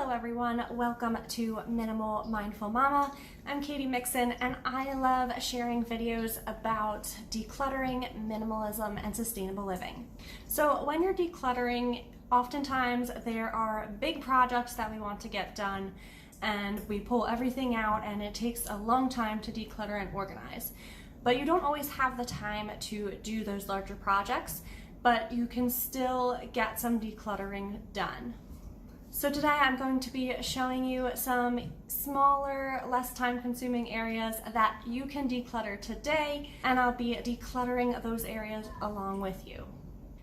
Hello everyone, welcome to Minimal Mindful Mama. I'm Katie Mixon and I love sharing videos about decluttering, minimalism, and sustainable living. So when you're decluttering, oftentimes there are big projects that we want to get done and we pull everything out and it takes a long time to declutter and organize. But you don't always have the time to do those larger projects, but you can still get some decluttering done. So today I'm going to be showing you some smaller, less time-consuming areas that you can declutter today, and I'll be decluttering those areas along with you.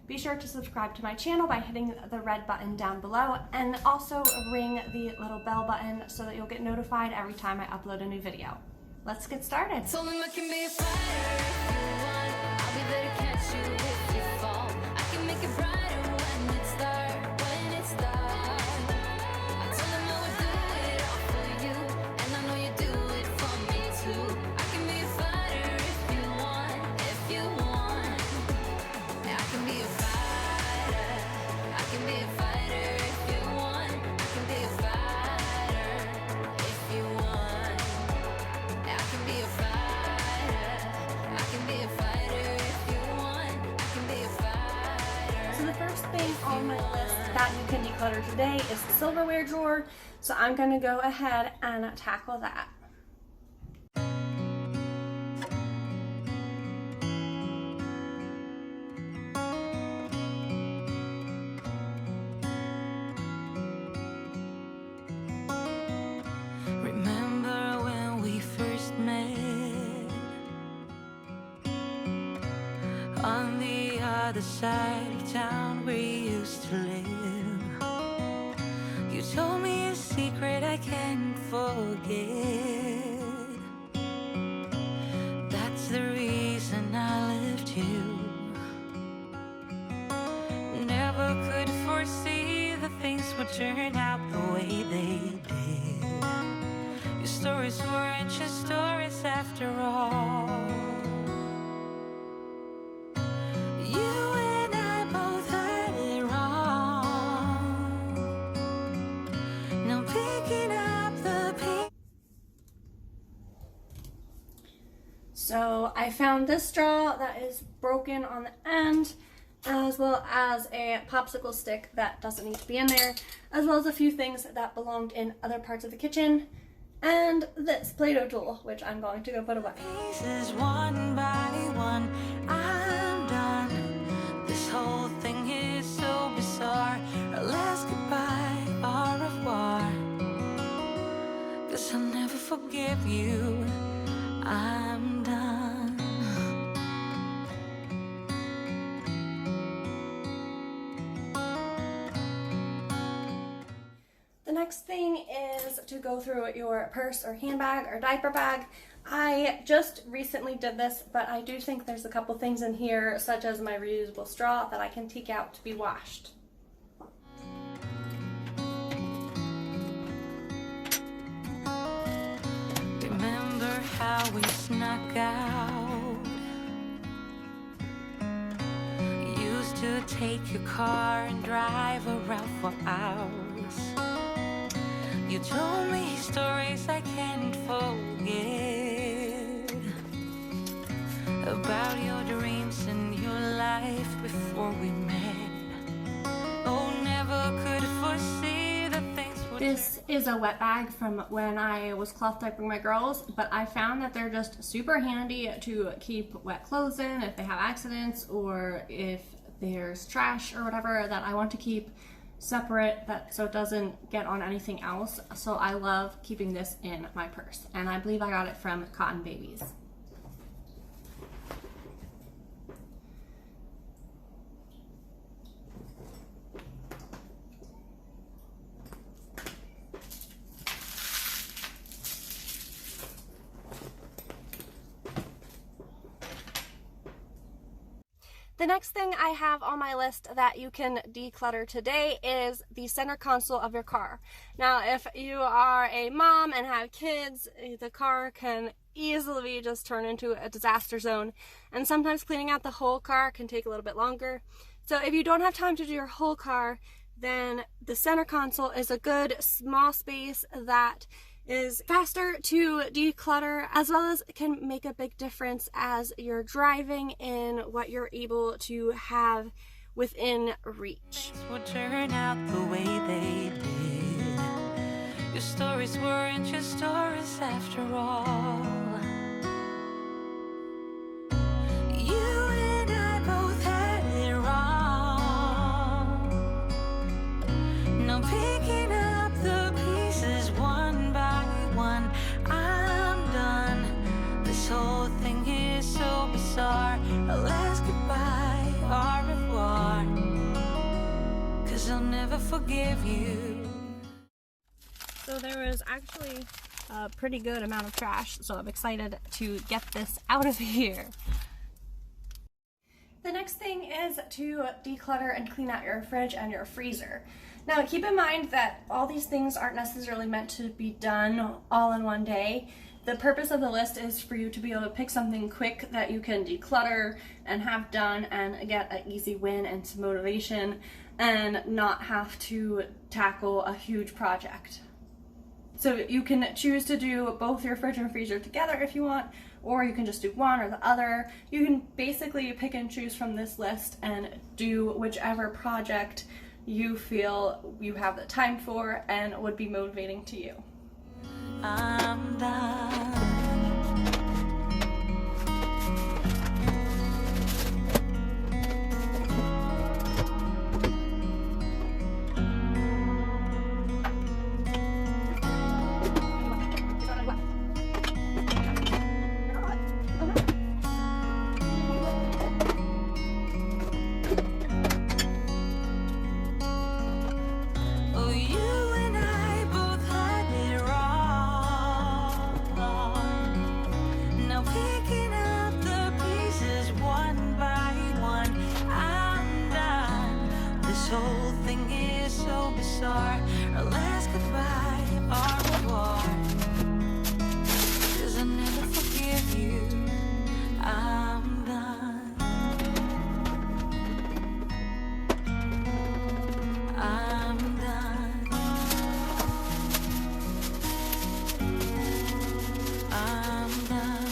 Be sure to subscribe to my channel by hitting the red button down below, and also ring the little bell button so that you'll get notified every time I upload a new video. Let's get started. Told him I can be a fighter if you want. I'll be there to catch you if you fall. I can make it brighter when it's dark, when it's dark. I told him I would do it all for you, and I know you do it for me too. I can be a fighter if you want, if you want. I can be a fighter. I can be a fighter if you want. I can be a fighter if you want. I can be a fighter. I can be a fighter if you want. I can be a fighter. So the first thing on my list that you can declutter today is the silverware drawer. So I'm going to go ahead and tackle that. Remember when we first met on the other side of town where you used to live? You told me a secret I can't forget. That's the reason I left you. Never could foresee the things would turn out the way they did. Your stories weren't just stories after all. You and I both had it wrong. Now picking up the pieces. So I found this straw that is broken on the end, as well as a popsicle stick that doesn't need to be in there, as well as a few things that belonged in other parts of the kitchen, and this Play-Doh tool, which I'm going to go put away. Pieces one by one, I'm done. This whole thing is so bizarre. Our last goodbye, au revoir. 'Cause I'll never forgive you. I'm done. The next thing is to go through your purse or handbag or diaper bag. I just recently did this, but I do think there's a couple things in here, such as my reusable straw, that I can take out to be washed. Remember how we snuck out? Used to take your car and drive around for hours. You told me stories I can't forget about your dreams and your life before we met. Oh, never could foresee the things would. This is a wet bag from when I was cloth diapering my girls, but I found that they're just super handy to keep wet clothes in if they have accidents or if there's trash or whatever that I want to keep separate, so it doesn't get on anything else. So I love keeping this in my purse, and I believe I got it from Cotton Babies. The next thing I have on my list that you can declutter today is the center console of your car. Now, if you are a mom and have kids, the car can easily just turn into a disaster zone, and sometimes cleaning out the whole car can take a little bit longer. So if you don't have time to do your whole car, then the center console is a good small space that is faster to declutter, as well as can make a big difference as you're driving in what you're able to have within reach. Would turn out the way they did. Your stories weren't your stories after all. You and I both had it wrong. Now picking up the pieces one by one, I'm done. This whole thing is so bizarre. Let's goodbye, au revoir, 'cause I'll never forgive you. So there was actually a pretty good amount of trash, so I'm excited to get this out of here. The next thing is to declutter and clean out your fridge and your freezer. Now keep in mind that all these things aren't necessarily meant to be done all in one day. The purpose of the list is for you to be able to pick something quick that you can declutter and have done and get an easy win and some motivation, and not have to tackle a huge project. So you can choose to do both your fridge and freezer together if you want, or you can just do one or the other. You can basically pick and choose from this list and do whichever project you feel you have the time for and would be motivating to you. I'm done. Oh, you and I both had it wrong. Now picking up the pieces one by one, I'm done. This whole thing is so bizarre. Our last goodbye, au revoir, 'cause I'll never forgive you. I'm done. I'm done. I'm done.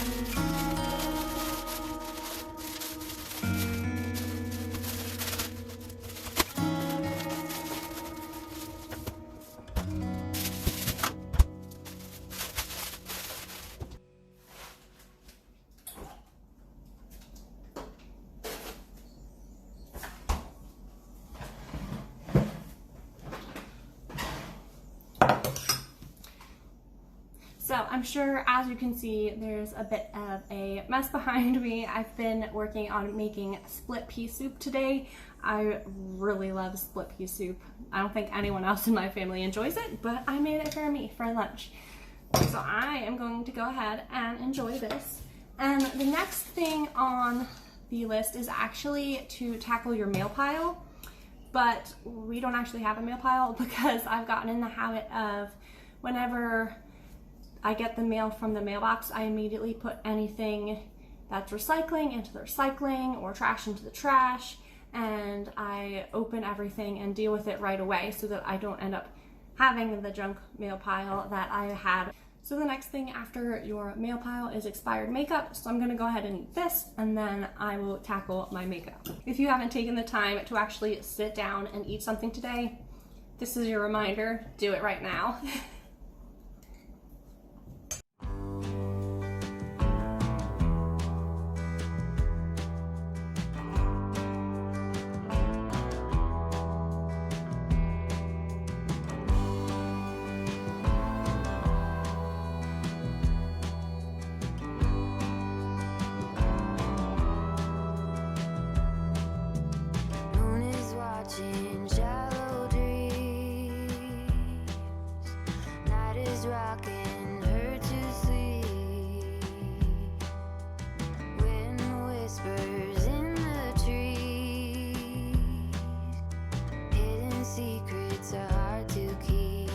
So I'm sure, as you can see, there's a bit of a mess behind me. I've been working on making split pea soup today. I really love split pea soup. I don't think anyone else in my family enjoys it, but I made it for me for lunch. So I am going to go ahead and enjoy this. And the next thing on the list is actually to tackle your mail pile, but we don't actually have a mail pile because I've gotten in the habit of whenever I get the mail from the mailbox, I immediately put anything that's recycling into the recycling or trash into the trash, and I open everything and deal with it right away so that I don't end up having the junk mail pile that I had. So the next thing after your mail pile is expired makeup. So I'm gonna go ahead and eat this, and then I will tackle my makeup. If you haven't taken the time to actually sit down and eat something today, this is your reminder, do it right now. Moon is watching shallow dreams. Night is rocking her to sleep. Wind whispers in the trees. Hidden secrets are hard to keep.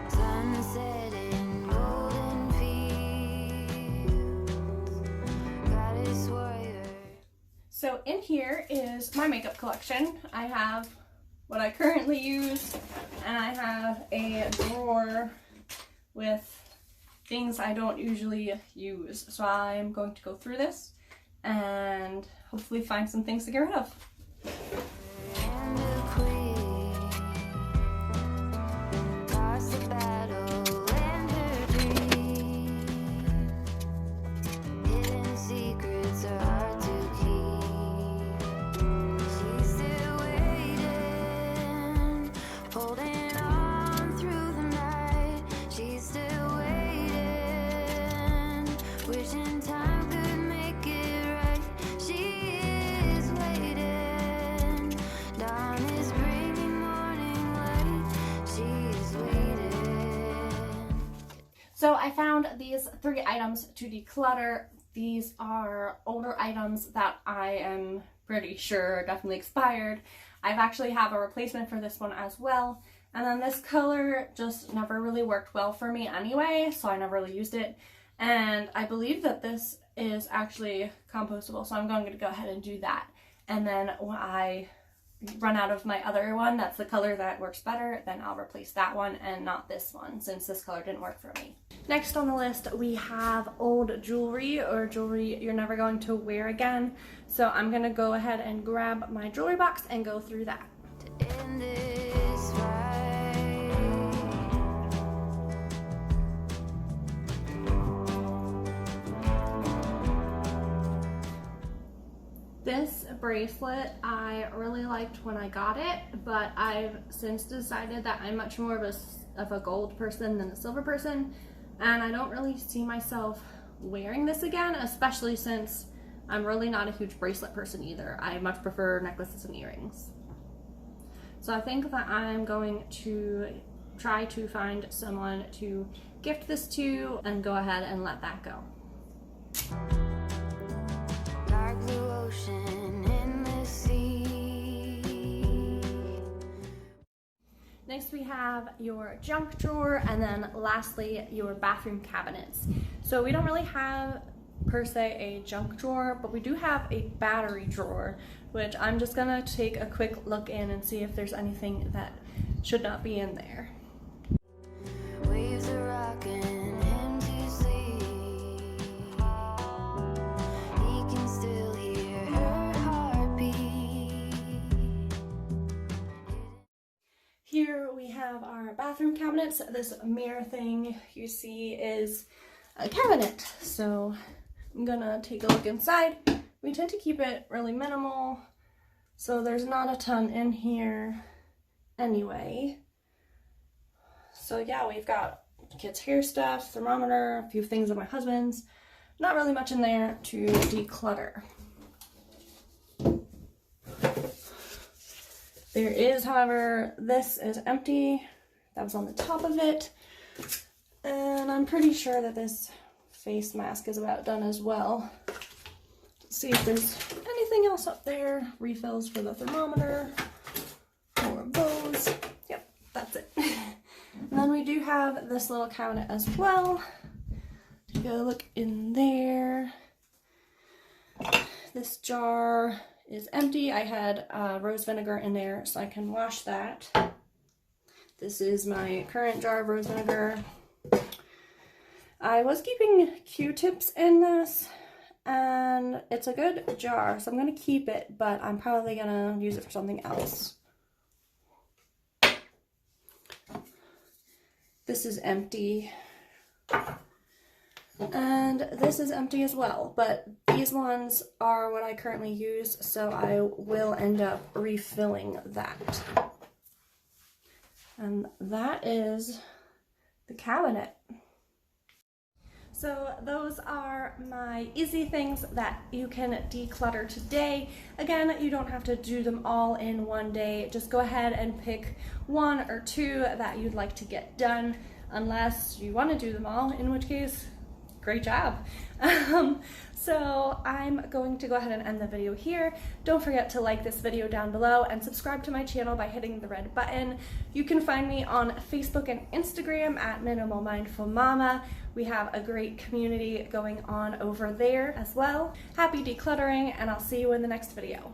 Sunset in golden fields. Goddess warrior. So in here is my makeup collection. I have what I currently use, and I have a drawer with things I don't usually use. So I'm going to go through this and hopefully find some things to get rid of. So I found these 3 items to declutter. These are older items that I am pretty sure are definitely expired. I've actually have a replacement for this one as well. And then this color just never really worked well for me anyway, so I never really used it. And I believe that this is actually compostable, so I'm going to go ahead and do that. And then when I run out of my other one, that's the color that works better, then I'll replace that one and not this one, since this color didn't work for me. Next on the list, we have old jewelry, or jewelry you're never going to wear again. So I'm gonna go ahead and grab my jewelry box and go through that. This bracelet I really liked when I got it, but I've since decided that I'm much more of a gold person than a silver person, and I don't really see myself wearing this again, especially since I'm really not a huge bracelet person either. I much prefer necklaces and earrings. So I think that I'm going to try to find someone to gift this to and go ahead and let that go. Dark blue ocean in the sea. Next we have your junk drawer, and then lastly your bathroom cabinets. So we don't really have per se a junk drawer, but we do have a battery drawer, which I'm just gonna take a quick look in and see if there's anything that should not be in there. Waves are rocking. Here we have our bathroom cabinets. This mirror thing you see is a cabinet. So I'm gonna take a look inside. We tend to keep it really minimal, so there's not a ton in here anyway. So yeah, we've got kids' hair stuff, thermometer, a few things of my husband's. Not really much in there to declutter. There is, however, this is empty. That was on the top of it. And I'm pretty sure that this face mask is about done as well. Let's see if there's anything else up there. Refills for the thermometer. More of those. Yep, that's it. And then we do have this little cabinet as well. Take a look in there. This jar is empty. I had rose vinegar in there, so I can wash that. This is my current jar of rose vinegar. I was keeping Q-tips in this, and it's a good jar, so I'm going to keep it, but I'm probably going to use it for something else. This is empty. And this is empty as well, but these ones are what I currently use, so I will end up refilling that. And that is the cabinet. So those are my easy things that you can declutter today. Again, you don't have to do them all in one day. Just go ahead and pick 1 or 2 that you'd like to get done, unless you want to do them all, in which case, great job. So I'm going to go ahead and end the video here. Don't forget to like this video down below and subscribe to my channel by hitting the red button. You can find me on Facebook and Instagram at Minimal Mindful Mama. We have a great community going on over there as well. Happy decluttering, and I'll see you in the next video.